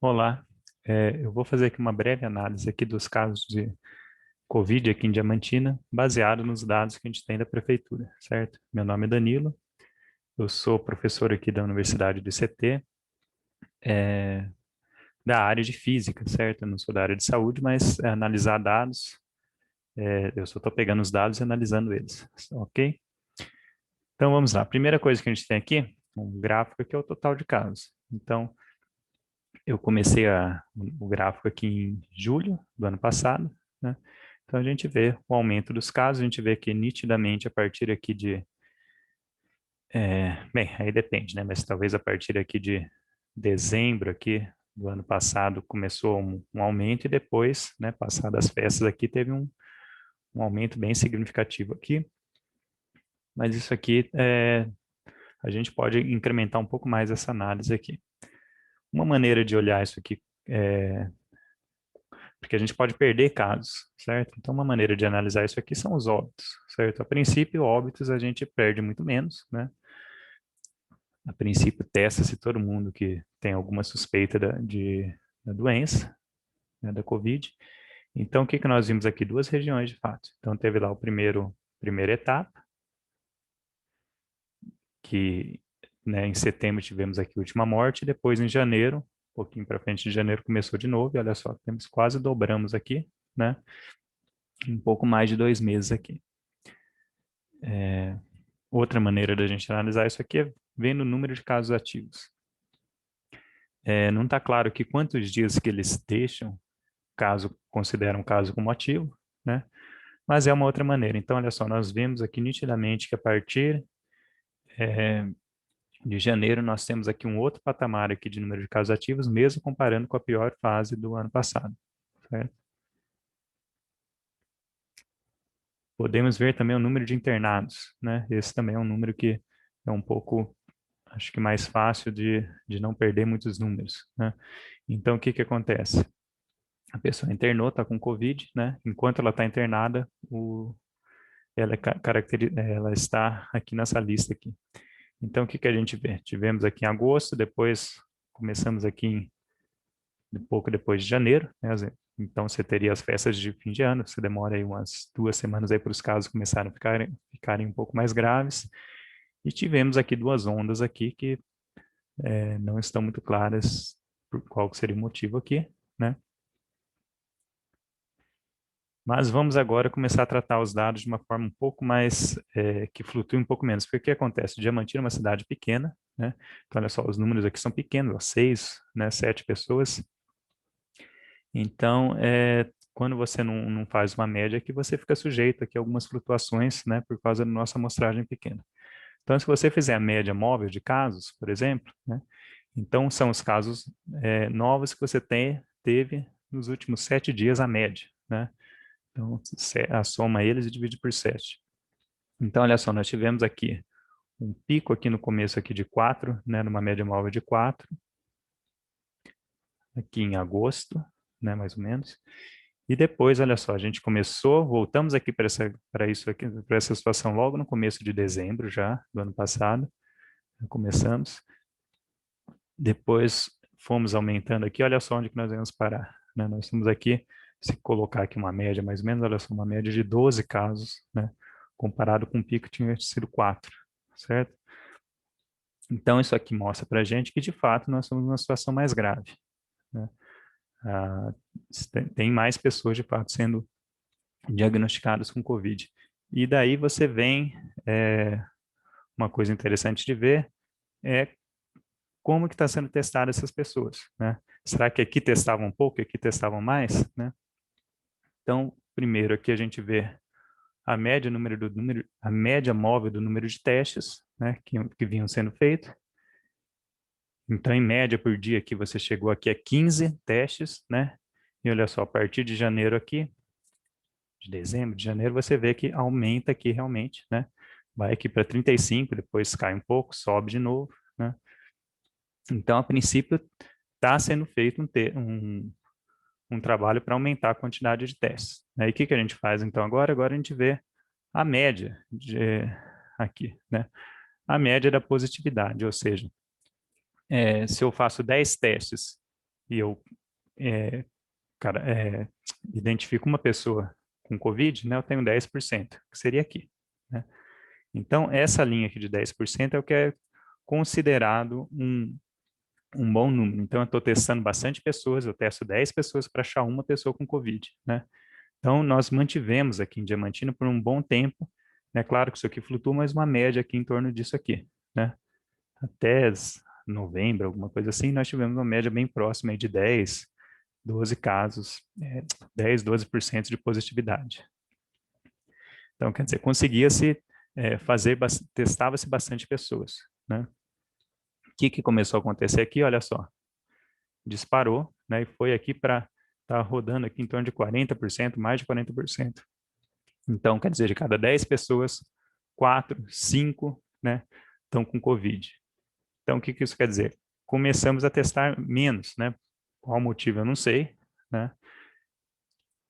Olá, eu vou fazer aqui uma breve análise aqui dos casos de Covid aqui em Diamantina, baseado nos dados que a gente tem da prefeitura, certo? Meu nome é Danilo, eu sou professor aqui da Universidade do ICT, da área de física, certo? Eu não sou da área de saúde, mas analisar dados, eu só estou pegando os dados e analisando eles, ok? Então vamos lá, a primeira coisa que a gente tem aqui, um gráfico que é o total de casos. Então, eu comecei o gráfico aqui em julho do ano passado, né? Então a gente vê o aumento dos casos, a gente vê que nitidamente a partir aqui de, bem, aí depende, né? Mas talvez a partir aqui de dezembro aqui do ano passado começou um aumento e depois, né, passadas as festas aqui, teve um aumento bem significativo aqui. Mas isso aqui, a gente pode incrementar um pouco mais essa análise aqui. Uma maneira de olhar isso aqui porque a gente pode perder casos, certo? Então, uma maneira de analisar isso aqui são os óbitos, certo? A princípio, óbitos a gente perde muito menos, né? A princípio, testa-se todo mundo que tem alguma suspeita da doença, né, da Covid. Então, o que que nós vimos aqui? Duas regiões, de fato. Então, teve lá primeira etapa, que, né, em setembro tivemos aqui a última morte, depois em janeiro, um pouquinho para frente de janeiro começou de novo, e olha só, temos quase dobramos aqui, né? Um pouco mais de 2 meses aqui. Outra maneira da gente analisar isso aqui é vendo o número de casos ativos. Não está claro aqui quantos dias que eles deixam, caso consideram o caso como ativo, né? Mas é uma outra maneira. Então, olha só, nós vemos aqui nitidamente que a partir é, de janeiro nós temos aqui um outro patamar aqui de número de casos ativos, mesmo comparando com a pior fase do ano passado, certo? Podemos ver também o número de internados, né? Esse também é um número que é um pouco, acho que mais fácil de não perder muitos números, né? Então, o que que acontece? A pessoa internou, está com Covid, né? Enquanto ela está internada, ela está aqui nessa lista aqui. Então, o que que a gente vê? Tivemos aqui em agosto, depois começamos aqui pouco depois de janeiro, né? Então, você teria as festas de fim de ano, você demora aí umas 2 semanas aí para os casos começarem a ficarem um pouco mais graves. E tivemos aqui duas ondas aqui que não estão muito claras por qual que seria o motivo aqui, né? Mas vamos agora começar a tratar os dados de uma forma um pouco mais, que flutue um pouco menos. Porque o que acontece? Diamantina é uma cidade pequena, né? Então, olha só, os números aqui são pequenos, ó, 6, né, 7 pessoas. Então, quando você não faz uma média aqui, você fica sujeito aqui a algumas flutuações, né, por causa da nossa amostragem pequena. Então, se você fizer a média móvel de casos, por exemplo, né, então são os casos novos que você teve nos últimos 7 dias a média, né? Então, a soma eles e divide por 7. Então, olha só, nós tivemos aqui um pico aqui no começo aqui de 4, né, numa média móvel de 4, aqui em agosto, né, mais ou menos. E depois, olha só, a gente começou, voltamos aqui para isso aqui, para essa situação logo no começo de dezembro já, do ano passado, começamos. Depois fomos aumentando aqui, olha só onde que nós vamos parar, né? Nós estamos aqui, se colocar aqui uma média mais ou menos, olha só, uma média de 12 casos, né? Comparado com o pico que tinha sido 4, certo? Então, isso aqui mostra para a gente que, de fato, nós estamos numa situação mais grave, né? Ah, tem mais pessoas, de fato, sendo diagnosticadas com Covid. E daí você vem, uma coisa interessante de ver, é como que está sendo testada essas pessoas, né? Será que aqui testavam um pouco, aqui testavam mais, né? Então, primeiro aqui a gente vê a média móvel do número de testes, né, que vinham sendo feitos. Então, em média por dia aqui você chegou aqui a 15 testes, né? E olha só, a partir de janeiro aqui, de dezembro, de janeiro, você vê que aumenta aqui realmente, né? Vai aqui para 35, depois cai um pouco, sobe de novo, né? Então, a princípio, está sendo feito um trabalho para aumentar a quantidade de testes. Aí, o que que a gente faz então agora? Agora a gente vê a média aqui, né? A média da positividade, ou seja, se eu faço 10 testes e eu identifico uma pessoa com Covid, né, eu tenho 10%, que seria aqui, né? Então, essa linha aqui de 10% é o que é considerado um bom número. Então, eu estou testando bastante pessoas, eu testo 10 pessoas para achar uma pessoa com Covid, né? Então, nós mantivemos aqui em Diamantina por um bom tempo, né? Claro que isso aqui flutua, mas uma média aqui em torno disso aqui, né? Até novembro, alguma coisa assim, nós tivemos uma média bem próxima aí de 10, 12 casos, 10, 12% de positividade. Então, quer dizer, conseguia-se testava-se bastante pessoas, né? O que começou a acontecer aqui? Olha só, disparou, né? E foi aqui para tá rodando aqui em torno de 40%, mais de 40%. Então, quer dizer, de cada 10 pessoas, 4, 5, né, estão com Covid. Então, o que isso quer dizer? Começamos a testar menos, né? Qual o motivo eu não sei, né?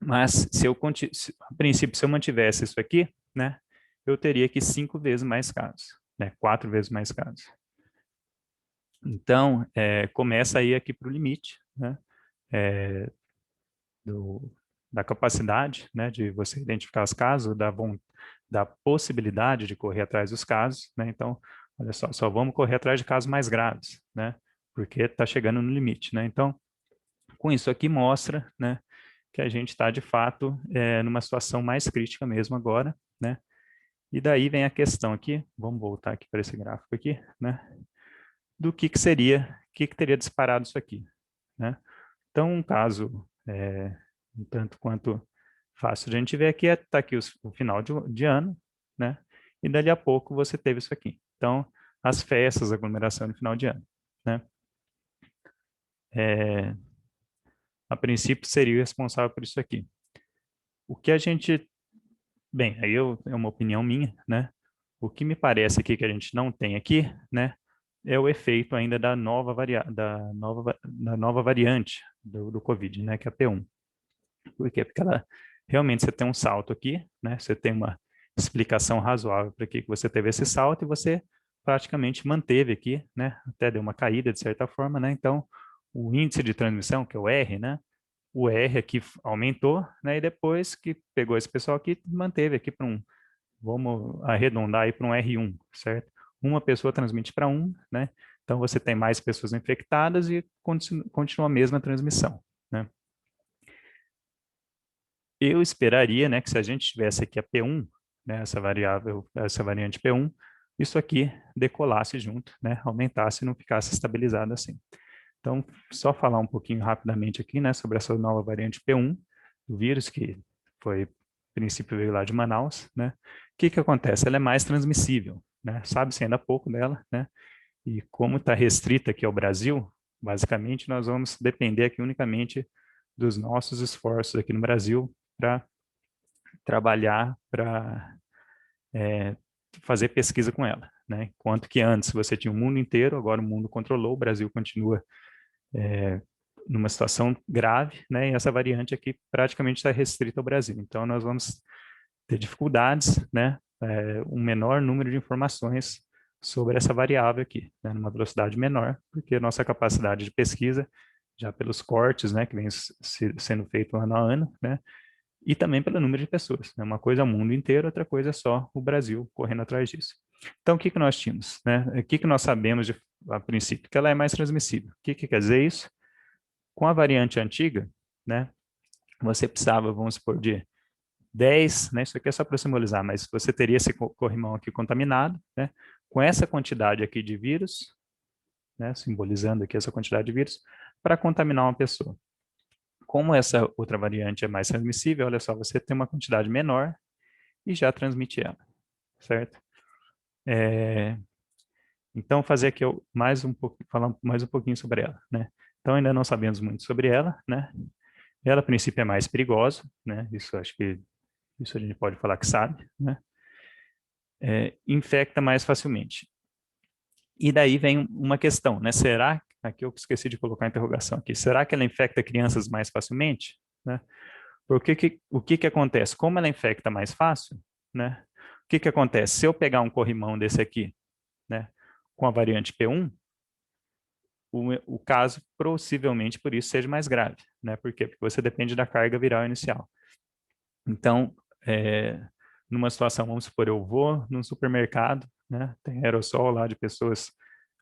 Mas a princípio, se eu mantivesse isso aqui, né, eu teria aqui 5 vezes mais casos, né? 4 vezes mais casos. Então, começa a ir aqui para o limite, né? Da capacidade, né, de você identificar os casos, da possibilidade de correr atrás dos casos, né? Então, olha só vamos correr atrás de casos mais graves, né? Porque está chegando no limite, né? Então, com isso aqui mostra, né, que a gente está de fato numa situação mais crítica mesmo agora, né? E daí vem a questão aqui, vamos voltar aqui para esse gráfico aqui, né? Do que seria, que teria disparado isso aqui, né? Então, um caso um tanto quanto fácil de a gente ver aqui tá aqui o final de ano, né? E dali a pouco você teve isso aqui. Então, as festas, aglomeração no final de ano, né? A princípio seria o responsável por isso aqui. O que a gente, bem, aí é uma opinião minha, né? O que me parece aqui que a gente não tem aqui, né? É o efeito ainda da nova variante do Covid, né? Que é a P1. Por quê? Porque ela realmente você tem um salto aqui, né? Você tem uma explicação razoável para que você teve esse salto e você praticamente manteve aqui, né? Até deu uma caída de certa forma, né? Então, o índice de transmissão, que é o R, né? O R aqui aumentou, né? E depois que pegou esse pessoal aqui, manteve aqui para vamos arredondar aí para um R1, certo? Uma pessoa transmite para um, né? Então você tem mais pessoas infectadas e continua a mesma transmissão, né? Eu esperaria, né, que se a gente tivesse aqui a P1, né, essa variante P1, isso aqui decolasse junto, né, aumentasse e não ficasse estabilizado assim. Então, só falar um pouquinho rapidamente aqui, né, sobre essa nova variante P1 do vírus, que foi, a princípio veio lá de Manaus, né. O que acontece? Ela é mais transmissível, né, sabe-se ainda pouco dela, né, e como está restrita aqui ao Brasil, basicamente nós vamos depender aqui unicamente dos nossos esforços aqui no Brasil para trabalhar para fazer pesquisa com ela, né? Enquanto que antes você tinha o mundo inteiro, agora o mundo controlou, o Brasil continua numa situação grave, né? E essa variante aqui praticamente está restrita ao Brasil. Então nós vamos ter dificuldades, né? Um menor número de informações sobre essa variável aqui, né? Numa velocidade menor, porque a nossa capacidade de pesquisa, já pelos cortes, né? Que vem sendo feito ano a ano, né? E também pelo número de pessoas, né? Uma coisa é o mundo inteiro, outra coisa é só o Brasil correndo atrás disso. Então, o que nós tínhamos, né? O que nós sabemos a princípio? Que ela é mais transmissível. O que quer dizer isso? Com a variante antiga, né? Você precisava, vamos supor, de 10, né? Isso aqui é só para simbolizar, mas você teria esse corrimão aqui contaminado, né? Com essa quantidade aqui de vírus, né? Simbolizando aqui essa quantidade de vírus, para contaminar uma pessoa. Como essa outra variante é mais transmissível, olha só, você tem uma quantidade menor e já transmite ela, certo? Então, fazer aqui falar mais um pouquinho sobre ela, né? Então, ainda não sabemos muito sobre ela, né? Ela, a princípio, é mais perigosa, né? Isso acho que isso a gente pode falar que sabe, né? Infecta mais facilmente. E daí vem uma questão, né? Será, aqui eu esqueci de colocar a interrogação aqui, será que ela infecta crianças mais facilmente, né? Porque o que acontece? Como ela infecta mais fácil, né? O que acontece? Se eu pegar um corrimão desse aqui, né, com a variante P1, o caso possivelmente por isso seja mais grave, né? Por quê? Porque você depende da carga viral inicial. Então, numa situação, vamos supor, eu vou num supermercado, né? Tem aerossol lá de pessoas,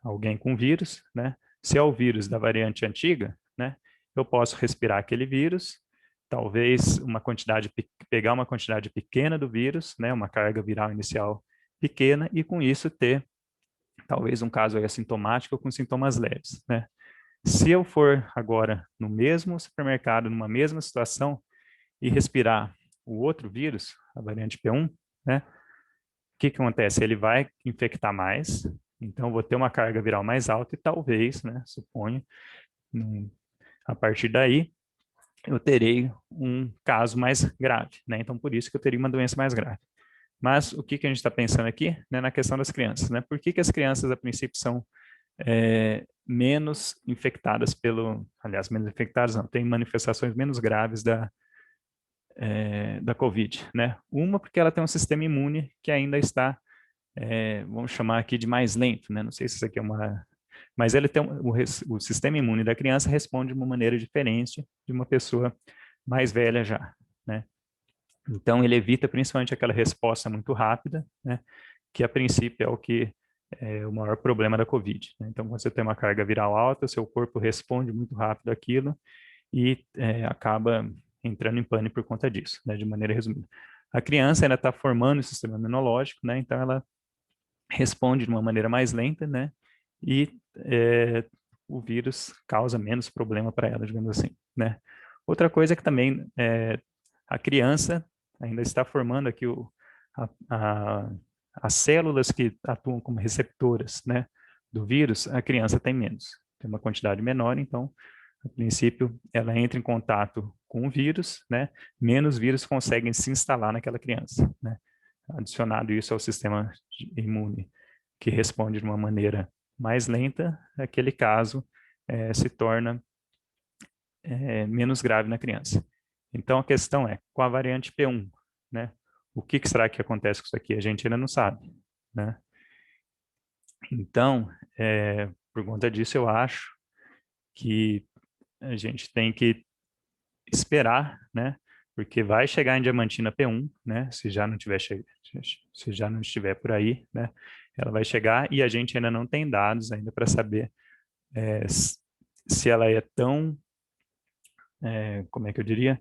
alguém com vírus, né? Se é o vírus da variante antiga, né? Eu posso respirar aquele vírus, talvez pegar uma quantidade pequena do vírus, né? Uma carga viral inicial pequena e com isso ter talvez um caso aí assintomático com sintomas leves, né? Se eu for agora no mesmo supermercado, numa mesma situação, e respirar o outro vírus, a variante P1, né? O que que acontece? Ele vai infectar mais, então vou ter uma carga viral mais alta e talvez, né, suponho, a partir daí eu terei um caso mais grave, né? Então por isso que eu teria uma doença mais grave. Mas o que que a gente está pensando aqui, né, na questão das crianças, né? Por que que as crianças a princípio são menos infectadas aliás, menos infectadas não, tem manifestações menos graves da COVID, né? Uma porque ela tem um sistema imune que ainda está, vamos chamar aqui de mais lento, né? Não sei se isso aqui é uma, mas ele tem o sistema imune da criança responde de uma maneira diferente de uma pessoa mais velha já, né? Então ele evita principalmente aquela resposta muito rápida, né? Que a princípio é o que é o maior problema da COVID, né? Então quando você tem uma carga viral alta, o seu corpo responde muito rápido àquilo e acaba entrando em pânico por conta disso, né, de maneira resumida. A criança ainda está formando o sistema imunológico, né, então ela responde de uma maneira mais lenta, né, e o vírus causa menos problema para ela, digamos assim, né. Outra coisa é que também a criança ainda está formando aqui a, a, as células que atuam como receptoras, né, do vírus, a criança tem menos, tem uma quantidade menor, então a princípio, ela entra em contato com o vírus, né? Menos vírus conseguem se instalar naquela criança, né? Adicionado isso ao sistema imune, que responde de uma maneira mais lenta, aquele caso se torna menos grave na criança. Então, a questão é, com a variante P1, né? O que será que acontece com isso aqui? A gente ainda não sabe, né? Então, por conta disso, eu acho que a gente tem que esperar, né? Porque vai chegar em Diamantina P1, né? Se já não estiver por aí, né? Ela vai chegar e a gente ainda não tem dados ainda para saber se ela é tão, como é que eu diria,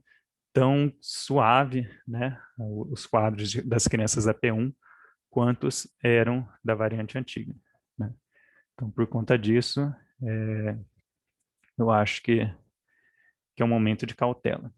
tão suave, né? Os quadros das crianças da P1 quantos eram da variante antiga, né? Então, por conta disso, eu acho que é um momento de cautela.